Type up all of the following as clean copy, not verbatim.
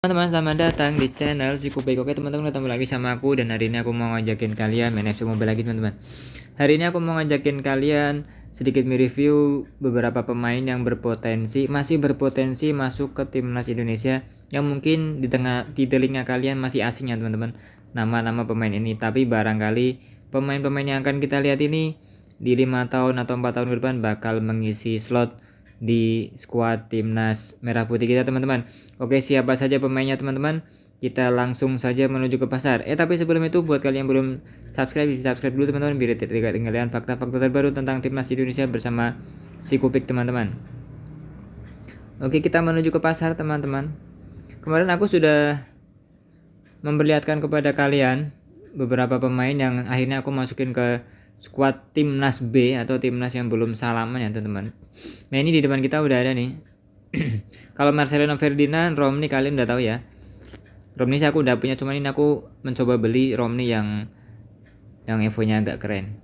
Teman-teman, selamat datang di channel si Kubek. Oke teman-teman, ketemu lagi sama aku. Dan hari ini aku mau ngajakin kalian main FC Mobile lagi teman-teman. Hari ini aku mau ngajakin kalian sedikit mereview beberapa pemain yang masih berpotensi masuk ke timnas Indonesia, yang mungkin di telinga kalian masih asing ya teman-teman, nama-nama pemain ini. Tapi barangkali pemain-pemain yang akan kita lihat ini di 5 tahun atau 4 tahun ke depan bakal mengisi slot di skuad timnas merah putih kita teman-teman. Oke, siapa saja pemainnya teman-teman? Kita langsung saja menuju ke pasar. Tapi sebelum itu, buat kalian yang belum subscribe, di subscribe dulu teman-teman, biar tidak ketinggalan fakta-fakta terbaru tentang timnas Indonesia bersama si Kupik teman-teman. Oke, kita menuju ke pasar teman-teman. Kemarin aku sudah memperlihatkan kepada kalian beberapa pemain yang akhirnya aku masukin ke skuad timnas B atau timnas yang belum salaman ya teman-teman. Nah, ini di depan kita udah ada nih. Kalau Marcelino Ferdinand, Romney kalian udah tahu ya. Romney aku udah punya, cuman ini aku mencoba beli Romney yang Evo-nya agak keren.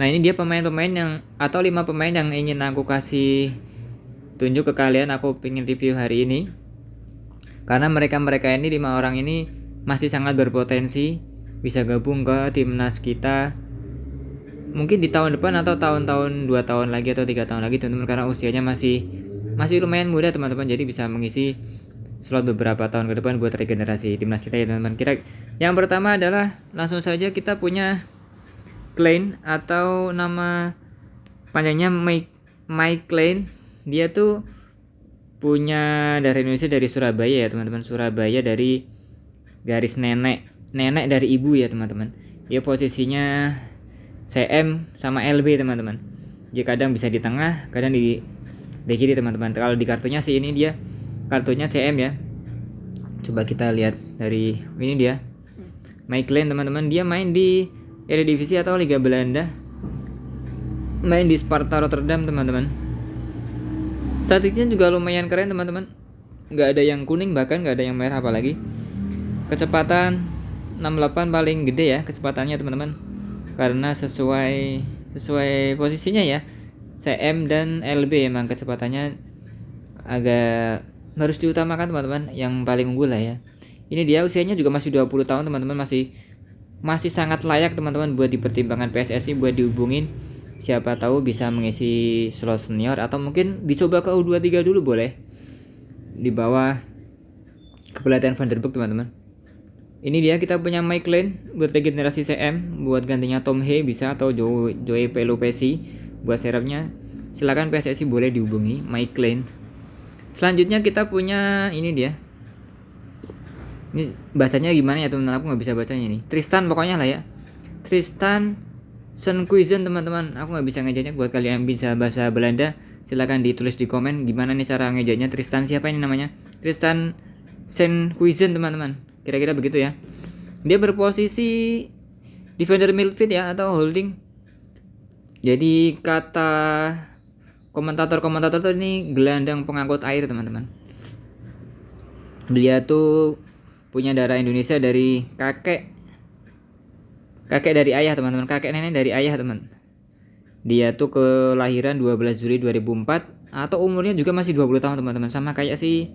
Nah, ini dia pemain-pemain yang atau 5 pemain yang ingin aku kasih tunjuk ke kalian, aku pengen review hari ini. Karena mereka ini 5 orang ini masih sangat berpotensi bisa gabung ke timnas kita mungkin di tahun depan atau tahun-tahun 2 tahun lagi atau 3 tahun lagi teman-teman, karena usianya masih lumayan muda teman-teman, jadi bisa mengisi slot beberapa tahun ke depan buat regenerasi timnas kita ya teman-teman. Yang pertama adalah langsung saja kita punya Klein, atau nama panjangnya Mike Klein. Dia tuh punya dari Indonesia, dari Surabaya ya teman-teman. Surabaya dari garis nenek dari ibu ya teman-teman. Dia posisinya CM sama LB teman-teman. Dia kadang bisa di tengah, kadang di bek kiri teman-teman. Kalau di kartunya sih ini dia kartunya CM ya. Coba kita lihat dari ini dia. Michael teman-teman, dia main di Eredivisie atau Liga Belanda. Main di Sparta Rotterdam teman-teman. Statistiknya juga lumayan keren teman-teman. Nggak ada yang kuning, bahkan nggak ada yang merah apalagi. Kecepatan 68 paling gede ya kecepatannya teman-teman. Karena sesuai posisinya ya, CM dan LB emang kecepatannya agak harus diutamakan teman-teman, yang paling unggul lah ya. Ini dia usianya juga masih 20 tahun teman-teman, masih sangat layak teman-teman buat dipertimbangkan PSSI, buat dihubungin. Siapa tahu bisa mengisi slot senior atau mungkin dicoba ke U23 dulu boleh, di bawah kepelatihan Van der Beek teman-teman. Ini dia kita punya Mike Klein buat regenerasi CM, buat gantinya Tom He bisa, atau Joey Pelopesi buat serapnya. Silakan PSSI boleh dihubungi Mike Klein. Selanjutnya kita punya ini dia. Ini bacanya gimana ya teman-teman? Aku nggak bisa bacanya nih. Tristan pokoknya lah ya. Tristan Senkuizen teman-teman. Aku nggak bisa ngejanya. Buat kalian yang bisa bahasa Belanda, silakan ditulis di komen gimana nih cara ngejanya. Tristan siapa ini namanya? Tristan Senkuizen teman-teman. Kira-kira begitu ya. Dia berposisi defender midfield ya, atau holding. Jadi kata komentator tuh ini gelandang pengangkut air teman-teman. Dia tuh punya darah Indonesia dari kakek dari ayah teman-teman, kakek nenek dari ayah teman. Dia tuh kelahiran 12 Juli 2004, atau umurnya juga masih 20 tahun teman-teman, sama kayak si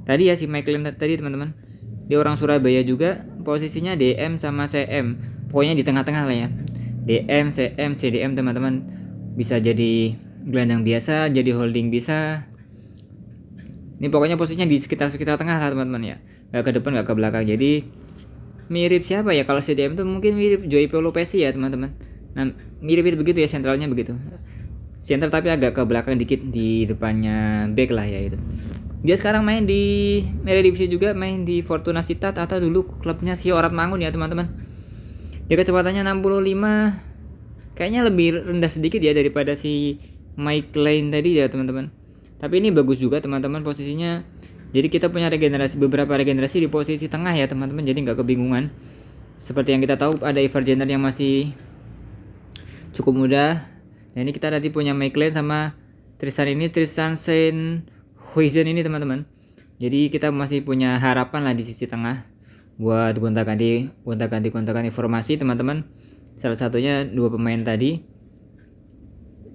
tadi ya, si Michael tadi teman-teman. Dia orang Surabaya juga, posisinya DM sama CM, pokoknya di tengah-tengah lah ya. DM, CM, CDM teman-teman. Bisa jadi gelandang biasa, jadi holding bisa. Ini pokoknya posisinya di sekitar tengah lah teman-teman ya. Gak ke depan, gak ke belakang. Jadi mirip siapa ya kalau CDM tuh, mungkin mirip Joey Pelopesi ya teman-teman. Nah, mirip begitu ya, sentralnya begitu. Sentral tapi agak ke belakang dikit, di depannya back lah ya itu. Dia sekarang main di Eredivisie juga, main di Fortuna Sittard atau dulu klubnya si Orat Mangun ya teman-teman. Dia kecepatannya 65, kayaknya lebih rendah sedikit ya daripada si Mike Klein tadi ya teman-teman. Tapi ini bagus juga teman-teman posisinya. Jadi kita punya beberapa regenerasi di posisi tengah ya teman-teman, jadi nggak kebingungan. Seperti yang kita tahu ada Ivar Jenner yang masih cukup muda. Nah, ini kita nanti punya Mike Klein sama Tristan Senkuizen ini teman-teman. Jadi kita masih punya harapan lah di sisi tengah buat gonta-ganti informasi teman-teman. Salah satunya 2 pemain tadi.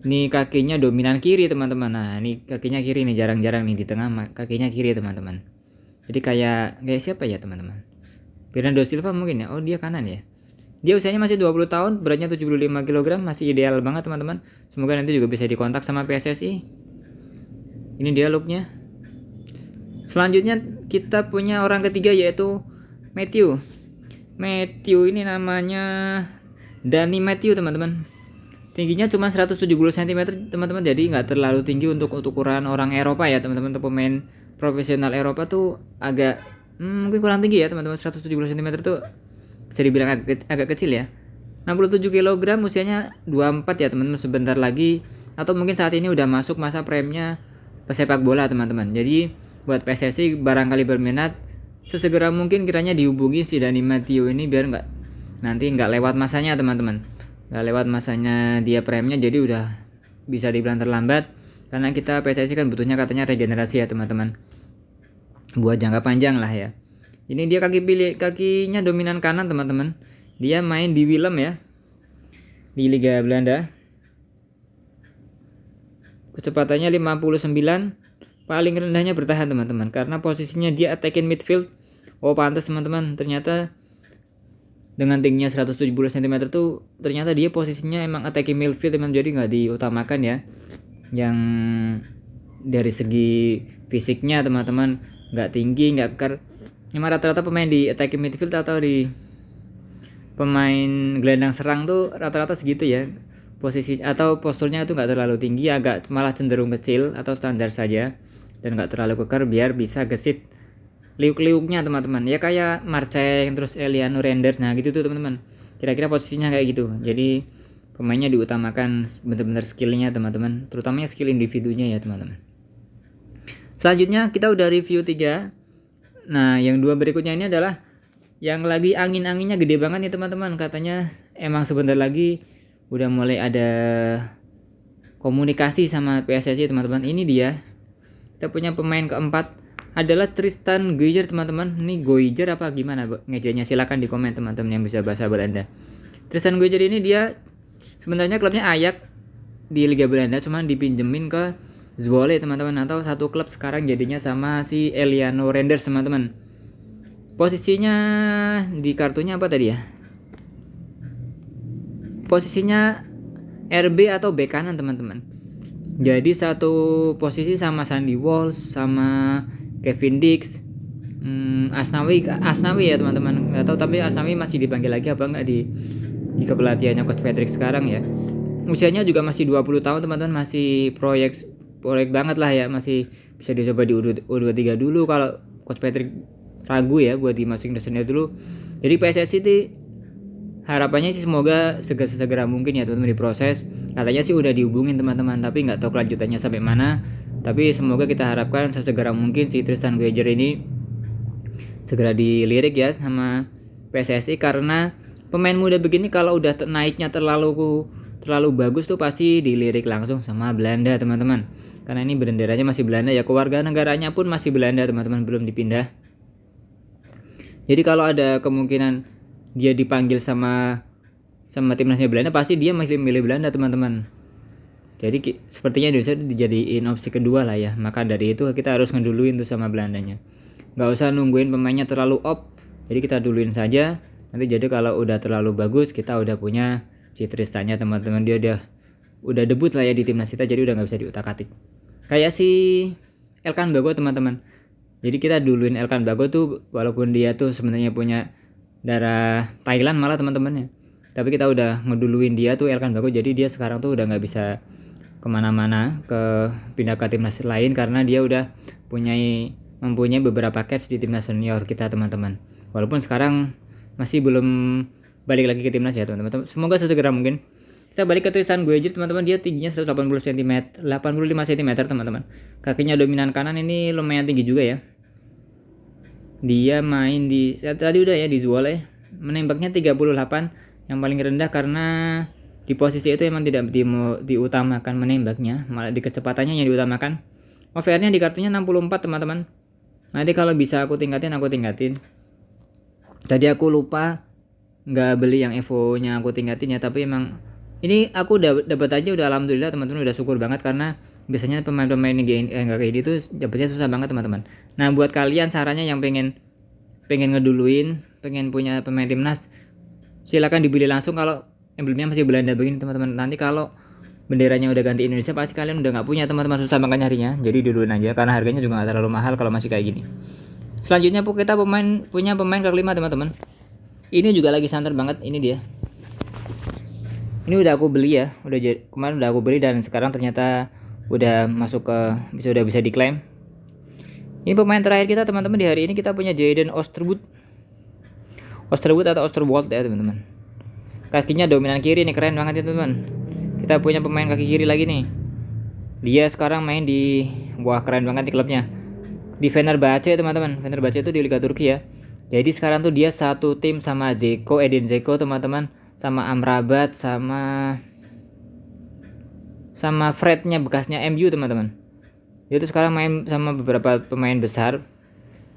Ini kakinya dominan kiri teman-teman. Nah, ini kakinya kiri nih, jarang-jarang nih di tengah kakinya kiri teman-teman. Jadi kayak siapa ya teman-teman? Bernardo Silva mungkin ya. Oh, dia kanan ya. Dia usianya masih 20 tahun, beratnya 75 kg, masih ideal banget teman-teman. Semoga nanti juga bisa dikontak sama PSSI. Ini dia looknya. Selanjutnya kita punya orang ketiga yaitu Matthew. Matthew ini namanya Danny Matthew teman-teman. Tingginya cuma 170 cm teman-teman, jadi nggak terlalu tinggi untuk ukuran orang Eropa ya teman-teman. Untuk pemain profesional Eropa tuh agak mungkin kurang tinggi ya teman-teman. 170 cm tuh bisa dibilang agak kecil ya. 67 kg, usianya 24 ya teman-teman, sebentar lagi atau mungkin saat ini udah masuk masa prime-nya pesepak bola teman-teman. Jadi buat PSSI barangkali berminat, sesegera mungkin kiranya dihubungi si Danny Matthew ini biar nanti nggak lewat masanya teman-teman. Nggak lewat masanya dia prime-nya, jadi udah bisa dibilang terlambat, karena kita PSSI kan butuhnya katanya regenerasi ya teman-teman, buat jangka panjang lah ya. Ini dia kakinya dominan kanan teman-teman. Dia main di Willem ya, di Liga Belanda. Kecepatannya 59, paling rendahnya bertahan teman-teman, karena posisinya dia attacking midfield. Oh pantas teman-teman, ternyata dengan tingginya 170 cm tuh ternyata dia posisinya emang attacking midfield teman, jadi nggak diutamakan ya. Yang dari segi fisiknya teman-teman nggak tinggi, nggak kekar. Emang rata-rata pemain di attacking midfield atau di pemain gelandang serang tuh rata-rata segitu ya. Posisi atau posturnya itu nggak terlalu tinggi, agak malah cenderung kecil atau standar saja, dan nggak terlalu kekar biar bisa gesit liuk-liuknya teman-teman. Ya kayak Marceng terus Eliano Renders, nah gitu tuh teman-teman. Kira-kira posisinya kayak gitu. Jadi pemainnya diutamakan bener-bener skillnya teman-teman, terutamanya skill individunya ya teman-teman. Selanjutnya kita udah review 3. Nah yang 2 berikutnya ini adalah yang lagi angin-anginnya gede banget nih teman-teman. Katanya emang sebentar lagi udah mulai ada komunikasi sama PSSI teman-teman. Ini dia, kita punya pemain keempat adalah Tristan Goijer teman-teman. Ini Goijer apa gimana ngejanya, silakan di komen teman-teman yang bisa bahasa Belanda. Tristan Goijer ini dia sebenarnya klubnya Ajax di Liga Belanda, cuman dipinjemin ke Zwolle teman-teman, atau satu klub sekarang jadinya sama si Eliano Renders teman-teman. Posisinya di kartunya apa tadi ya? Posisinya RB atau bek kanan teman-teman. Jadi satu posisi sama Sandy Walsh, sama Kevin Dix, Asnawi ya teman-teman. Nggak tahu tapi Asnawi masih dipanggil lagi apa enggak di kepelatihannya Coach Patrick sekarang ya. Usianya juga masih 20 tahun teman-teman, masih proyek banget lah ya, masih bisa dicoba di U23 dulu kalau Coach Patrick ragu ya buat dimasukin ke senior dulu. Jadi PSSI itu harapannya sih semoga segera mungkin ya teman-teman diproses. Katanya sih udah dihubungin teman-teman, tapi nggak tahu kelanjutannya sampai mana. Tapi semoga kita harapkan sesegera mungkin si Tristan Goijer ini segera dilirik ya sama PSSI, karena pemain muda begini kalau udah naiknya terlalu bagus tuh pasti dilirik langsung sama Belanda teman-teman, karena ini benderanya masih Belanda ya, keluarga negaranya pun masih Belanda teman-teman, belum dipindah. Jadi kalau ada kemungkinan dia dipanggil sama timnasnya Belanda, pasti dia masih milih Belanda teman-teman. Jadi sepertinya Indonesia dijadiin opsi kedua lah ya, maka dari itu kita harus ngeduluin tuh sama Belandanya. Nggak usah nungguin pemainnya terlalu jadi kita duluin saja. Nanti jadi kalau udah terlalu bagus, kita udah punya si Tristannya teman-teman, dia udah debut lah ya di timnas kita, jadi udah nggak bisa diutak-atik. Kayak si Elkan Bagot teman-teman. Jadi kita duluin Elkan Bagot tuh, walaupun dia tuh sebenarnya punya darah Thailand malah teman-temannya, tapi kita udah ngeduluin dia tuh Elkan Bagot, jadi dia sekarang tuh udah nggak bisa kemana-mana pindah ke timnas lain, karena dia udah mempunyai beberapa caps di timnas senior kita teman-teman. Walaupun sekarang masih belum balik lagi ke timnas ya teman-teman. Semoga sesegera mungkin. Kita balik ke Tristan Goijer teman-teman, dia tingginya 180 cm, 85 cm teman-teman. Kakinya dominan kanan, ini lumayan tinggi juga ya. Dia main di tadi udah ya di Zwolle. Menembaknya 38, yang paling rendah karena di posisi itu emang tidak diutamakan menembaknya, malah di kecepatannya yang diutamakan. OVR-nya di kartunya 64 teman-teman. Nanti kalau bisa aku tingkatin. Tadi aku lupa nggak beli yang Evo-nya aku tingkatin ya, tapi emang ini aku udah dapat aja, udah alhamdulillah teman-teman, udah syukur banget karena Biasanya pemain-pemain nggak kayak gitu dapetnya susah banget teman-teman. Nah buat kalian sarannya yang pengen ngeduluin, pengen punya pemain timnas, silakan dibeli langsung. Kalau emblemnya masih Belanda begini teman-teman, nanti kalau benderanya udah ganti Indonesia pasti kalian udah nggak punya teman-teman, susah banget nyarinya. Jadi duluin aja karena harganya juga nggak terlalu mahal kalau masih kayak gini. Selanjutnya kita punya pemain kelima teman-teman. Ini juga lagi santer banget, ini dia. Ini udah aku beli ya, kemarin udah aku beli dan sekarang ternyata udah masuk ke udah bisa diklaim. Ini pemain terakhir kita teman-teman di hari ini, kita punya Jayden Oosterwold atau Oosterwold ya teman-teman. Kakinya dominan kiri nih, keren banget ya teman-teman. Kita punya pemain kaki kiri lagi nih. Dia sekarang main di keren banget di klubnya. Di Fenerbahce teman-teman. Fenerbahce itu di Liga Turki ya. Jadi sekarang tuh dia satu tim sama Edin Dzeko teman-teman, sama Amrabat, sama Frednya bekasnya MU teman-teman. Dia tuh sekarang main sama beberapa pemain besar.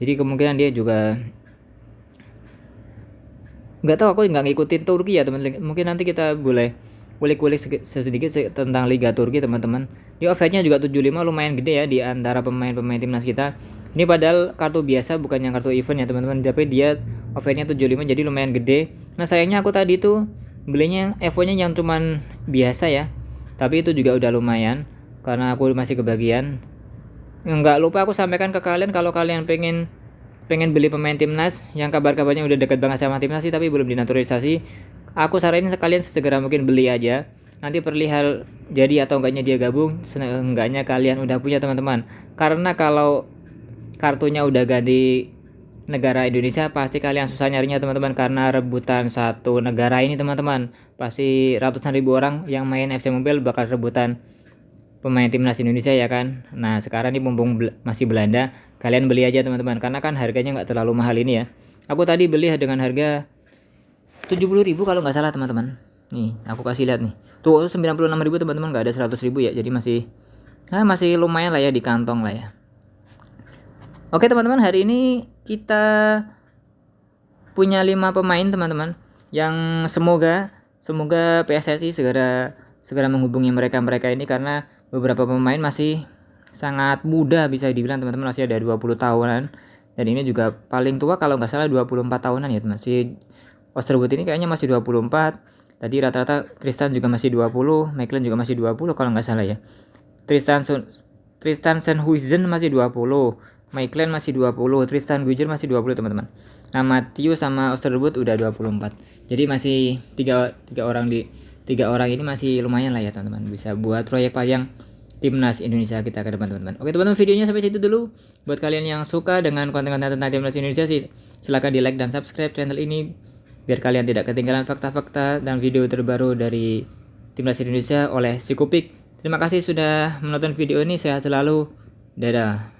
Jadi kemungkinan dia juga nggak tahu, aku nggak ngikutin Turki ya teman-teman. Mungkin nanti kita boleh kulik-kulik sedikit tentang Liga Turki teman-teman. Di offset-nya juga 75, lumayan gede ya di antara pemain-pemain timnas kita. Ini padahal kartu biasa bukan yang kartu event ya teman-teman, tapi dia offset-nya 75 jadi lumayan gede. Nah sayangnya aku tadi tuh belinya Evo-nya yang cuman biasa ya, tapi itu juga udah lumayan karena aku masih kebagian. Nggak lupa aku sampaikan ke kalian, kalau kalian pengen beli pemain timnas yang kabar-kabarnya udah dekat banget sama timnas sih tapi belum dinaturalisasi, aku saranin sekalian segera mungkin beli aja. Nanti perihal jadi atau enggaknya dia gabung, seenggaknya kalian udah punya teman-teman. Karena kalau kartunya udah ganti negara Indonesia pasti kalian susah nyarinya teman-teman, karena rebutan satu negara ini teman-teman. Pasti ratusan ribu orang yang main FC Mobile bakal rebutan pemain timnas Indonesia ya kan. Nah sekarang ini mumpung masih Belanda, kalian beli aja teman-teman, karena kan harganya nggak terlalu mahal ini ya. Aku tadi beli dengan harga 70.000 kalau nggak salah teman-teman. Nih aku kasih lihat nih, tuh 96.000 teman-teman, nggak ada 100.000 ya, jadi masih lumayan lah ya di kantong lah ya. Oke teman-teman, hari ini kita punya 5 pemain teman-teman yang semoga PSSI segera menghubungi mereka ini, karena beberapa pemain masih sangat muda bisa dibilang teman-teman, masih ada 20 tahunan, dan ini juga paling tua kalau nggak salah 24 tahunan ya teman. Si Oosterwold ini kayaknya masih 24. Tadi rata-rata Tristan juga masih 20, Mechelen juga masih 20 kalau nggak salah ya. Tristan Senhuizen masih 20, Mechelen masih 20, Tristan Gujer masih 20 teman-teman. Nah Matthew sama Oosterwold udah 24. Jadi masih tiga orang ini masih lumayan lah ya teman-teman, bisa buat proyek panjang timnas Indonesia kita ke depan teman-teman. Oke teman-teman, videonya sampai situ dulu. Buat kalian yang suka dengan konten-konten tentang timnas Indonesia sih, silahkan di like dan subscribe channel ini biar kalian tidak ketinggalan fakta-fakta dan video terbaru dari timnas Indonesia oleh Sikupik. Terima kasih sudah menonton video ini, sehat selalu, dadah.